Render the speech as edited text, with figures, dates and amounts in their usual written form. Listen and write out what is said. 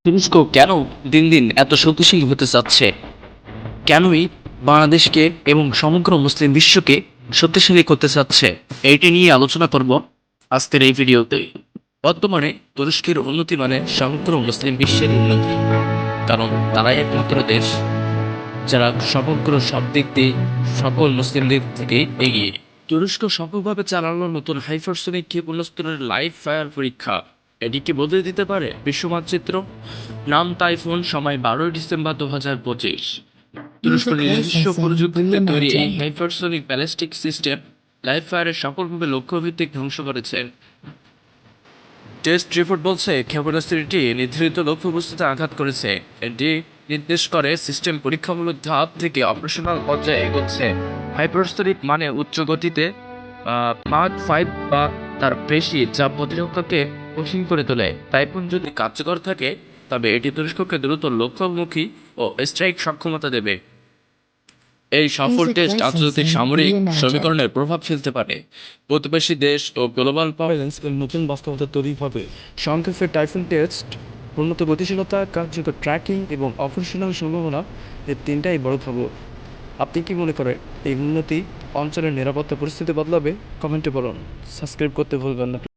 তুরস্ক কেন দিন দিন এত শক্তিশালী হতে চাচ্ছে? কেনই বাংলাদেশকে এবং সমগ্র মুসলিম বিশ্বকে শক্তিশালী করতে চাচ্ছে? এইটি নিয়ে আলোচনা করব আজকের এই ভিডিওতে। বর্তমানে তুরস্কের উন্নতি মানে সমগ্র মুসলিম বিশ্বের উন্নতি, কারণ তারাই একমাত্র দেশ যারা সমগ্র সব দিক দিয়ে সকল মুসলিমদের থেকে এগিয়ে। তুরস্ক সফলভাবে চালানোর নতুন হাইপারসোনিক ক্ষেপণাস্ত্রের লাইভ ফায়ার পরীক্ষা, এটি কি বদলে দিতে পারে বিশ্ব মানচিত্র? নাম টাইফুন, সময় 12 ডিসেম্বর 2025। তুরস্ক Music নিজস্ব licensing প্রযুক্তিতে তৈরি এই reimagined. Hypersonic ballistic system live ফায়ারে সফলভাবে লক্ষ্যভিত্তিক ধ্বংস করেছে। টেস্ট রিপোর্ট বলছে ক্ষেপণাস্ত্রটি নির্ধারিত লক্ষ্যবস্তুতে আঘাত করেছে। এটি নির্দেশ করে সিস্টেম পরীক্ষামূলক ধাপ থেকে অপারেশনাল পর্যায়ে এগোচ্ছে। হাইপারসোনিক মানে উচ্চ গতিতে মাক 5 বা তার বেশি, যা প্রতিরক্ষাকে কঠিন করে তোলে। টাইফুন যদি কার্যকর থাকে তবে এটি তুরস্ককে দ্রুত লক্ষ্যমুখী ও স্ট্রাইক সক্ষমতা দেবে। এই সফল Music টেস্ট আন্তর্জাতিক licensing সামরিক reimagined. সমীকরণের প্রভাব ফেলতে পারে। প্রতিবেশী দেশ ও গ্লোবাল পাওয়ারেন্সের নতুন বাস্তবতা তৈরি হবে। সংক্ষেপে টাইফুন টেস্ট উন্নত গতিশীলতা, কার্যকর ট্র্যাকিং এবং অপারেশনাল সম্ভাবনা, এর তিনটাই বড় খবর। আপনি কি মনে করেন এই উন্নতি অঞ্চলের নিরাপত্তা পরিস্থিতি বদলাবে? কমেন্টে বলুন। সাবস্ক্রাইব করতে ভুলবেন না।